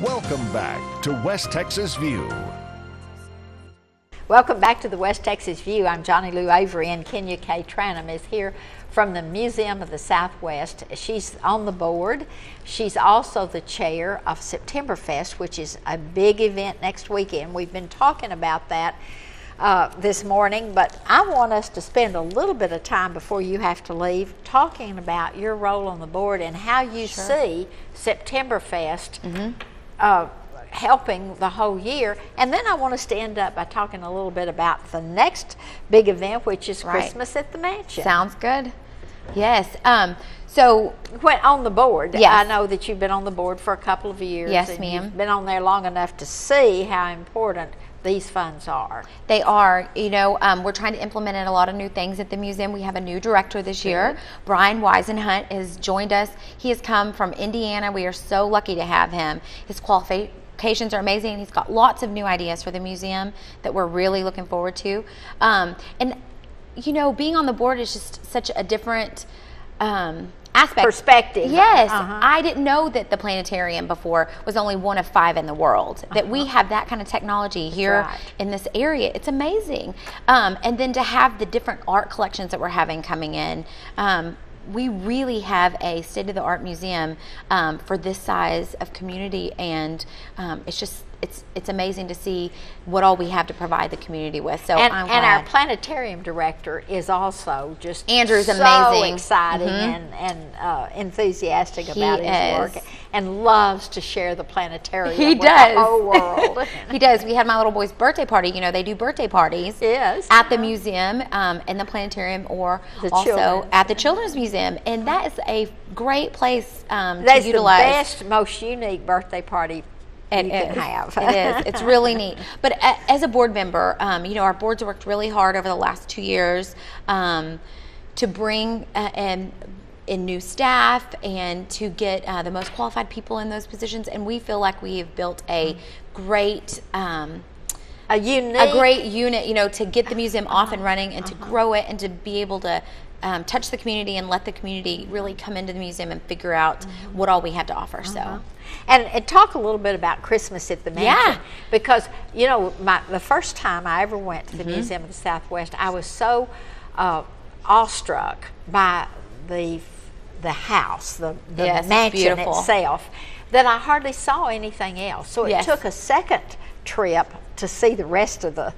Welcome back to West Texas View. Welcome back to the West Texas View. I'm Johnny Lou Avery, and Kenya K. Tranum is here from the Museum of the Southwest. She's on the board. She's also the chair of Septemberfest, which is a big event next weekend. We've been talking about that this morning, but I want us to spend a little bit of time before you have to leave talking about your role on the board and how you see Septemberfest helping the whole year. And then I want us to end up by talking a little bit about the next big event, which is Christmas at the Mansion. Sounds good. Yes. So when on the board, yes. I know that you've been on the board for a couple of years. Yes, and ma'am. You've been on there long enough to see how important these funds are. They are. You know, we're trying to implement a lot of new things at the museum. We have a new director this year. Brian Weisenhunt has joined us. He has come from Indiana. We are so lucky to have him. His qualifications are amazing. He's got lots of new ideas for the museum that we're really looking forward to. And, you know, being on the board is just such a different aspect. Perspective. Yes. I didn't know that the planetarium before was only one of 5 in the world. That we have that kind of technology here in this area. It's amazing. And then to have the different art collections that we're having coming in. We really have a state-of-the-art museum for this size of community, and it's just it's amazing to see what all we have to provide the community with. So and our planetarium director is also just Andrew's so amazing, exciting and enthusiastic about his work, and loves to share the planetarium with the whole world. He does. We had my little boy's birthday party. You know, they do birthday parties at the museum, in the planetarium, or also at the Children's Museum, and that is a great place to utilize. That's the best, most unique birthday party you can have. It is. It's really neat. But as a board member, you know, our board's worked really hard over the last 2 years to bring in new staff and to get the most qualified people in those positions. And we feel like we have built a great a great unit, you know, to get the museum off and running and to grow it and to be able to touch the community and let the community really come into the museum and figure out what all we have to offer. So. And talk a little bit about Christmas at the Mansion, because, you know, the first time I ever went to the Museum of the Southwest, I was so awestruck by the house, the mansion itself, that I hardly saw anything else. So it took a second trip to see the rest of the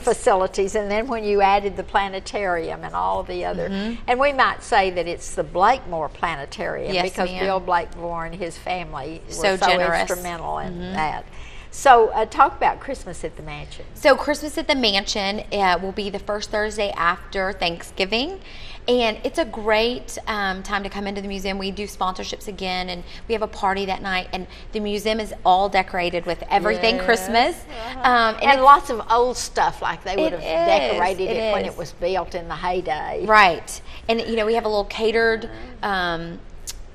facilities, and then when you added the planetarium and all the other, and we might say that it's the Blakemore Planetarium, because Bill Blakemore and his family were so instrumental in that. So talk about Christmas at the Mansion. So Christmas at the Mansion will be the first Thursday after Thanksgiving. And it's a great time to come into the museum. We do sponsorships again, and we have a party that night. And the museum is all decorated with everything Christmas. And lots of old stuff, like they would have decorated it when it was built in the heyday. Right. And, you know, we have a little catered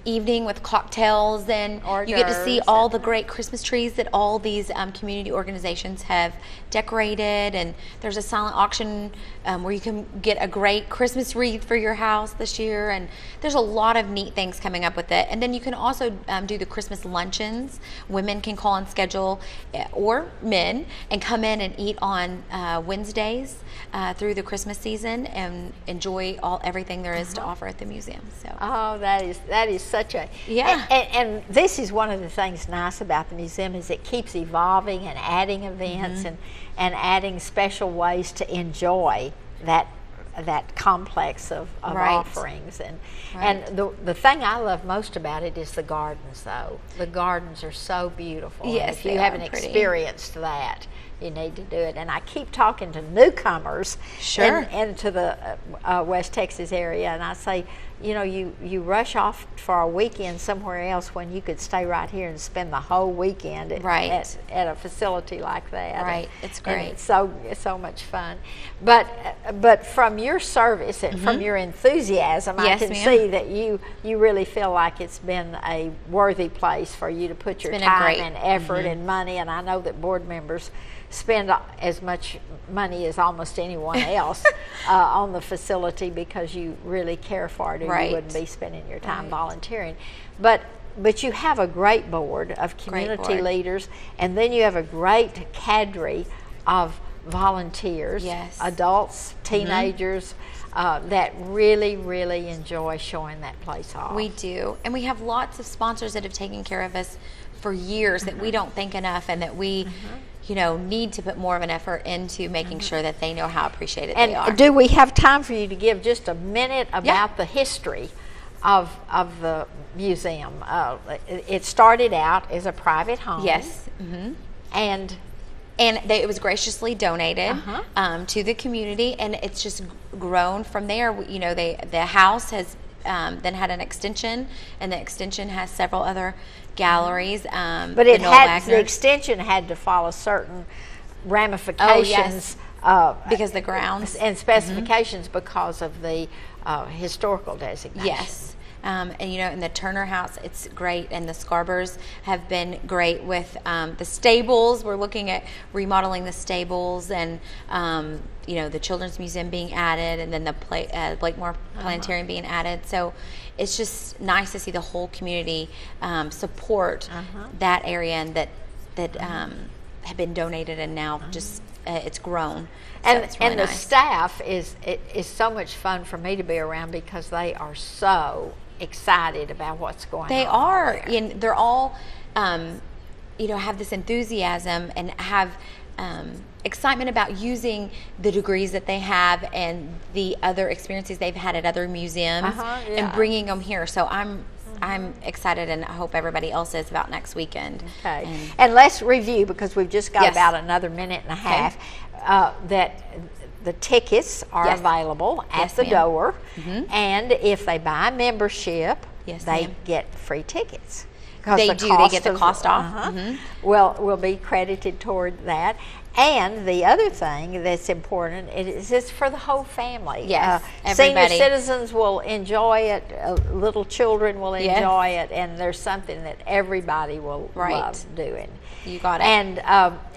evening with cocktails, and you get to see all the great Christmas trees that all these community organizations have decorated, and there's a silent auction where you can get a great Christmas wreath for your house this year, and there's a lot of neat things coming up with it. And then you can also do the Christmas luncheons. Women can call and schedule, or men, and come in and eat on Wednesdays through the Christmas season and enjoy everything there is to offer at the museum. So that is such a and this is one of the things nice about the museum, is it keeps evolving and adding events and adding special ways to enjoy that complex of offerings. And the thing I love most about it is the gardens, though. The gardens are so beautiful. Yes, if you haven't experienced that, you need to do it. And I keep talking to newcomers into the West Texas area, and I say, you know, you rush off for a weekend somewhere else when you could stay right here and spend the whole weekend at a facility like that. Right, it's great. And it's so much fun. But from your service and from your enthusiasm, I can see that you really feel like it's been a worthy place for you to put your time and effort and money. And I know that board members spend as much money as almost anyone else on the facility, because you really care for it, or you wouldn't be spending your time volunteering. But but you have a great board of community leaders, and then you have a great cadre of volunteers, adults, teenagers, that really, really enjoy showing that place off. We do. And we have lots of sponsors that have taken care of us for years that we don't think enough, and that we need to put more of an effort into making sure that they know how appreciated they are. And do we have time for you to give just a minute about the history of the museum? It started out as a private home. Yes. And it was graciously donated to the community, and it's just grown from there. The house has then had an extension, and the extension has several other galleries. But the extension had to follow certain ramifications. Because the grounds and specifications because of the historical designation. Yes. And in the Turner House, it's great, and the Scarbers have been great with the stables. We're looking at remodeling the stables, and the Children's Museum being added, and then the Blakemore Planetarium being added. So it's just nice to see the whole community support that area, and that have been donated, and now just it's grown. So it's really the nice. Staff is so much fun for me to be around, because they are so excited about what's going on. They are, and they're all, have this enthusiasm and have excitement about using the degrees that they have and the other experiences they've had at other museums and bringing them here. So I'm excited, and I hope everybody else is, about next weekend. Okay. And let's review, because we've just got about another minute and a half, that the tickets are available at the door, and if they buy a membership, they get free tickets. They get the cost off. Will be credited toward that. And the other thing that's important is it's for the whole family. Yes, senior citizens will enjoy it. Little children will enjoy it, and there's something that everybody will love doing. You got it.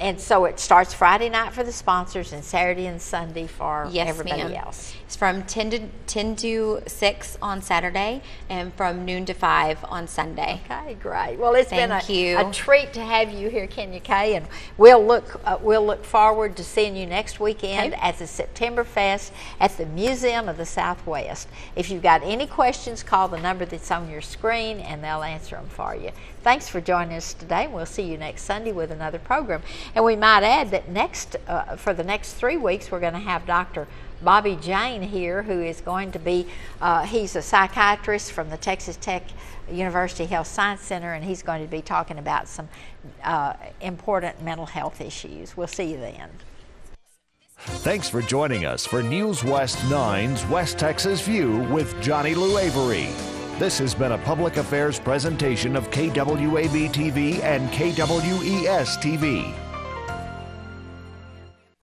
And so it starts Friday night for the sponsors, and Saturday and Sunday for everybody else. It's from 10 to 6 on Saturday, and from noon to 5 on Sunday. Okay, great. Well, it's been a treat to have you here, Kenya Kay, and we'll look forward to seeing you next weekend at the September Fest at the Museum of the Southwest. If you've got any questions, call the number that's on your screen, and they'll answer them for you. Thanks for joining us today, and we'll see you next Sunday with another program. And we might add that for the next 3 weeks, we're going to have Dr. Bobby Jane here, who is going to be, he's a psychiatrist from the Texas Tech University Health Science Center, and he's going to be talking about some important mental health issues. We'll see you then. Thanks for joining us for News West 9's West Texas View with Johnny Lou Avery. This has been a public affairs presentation of KWAB-TV and KWES-TV.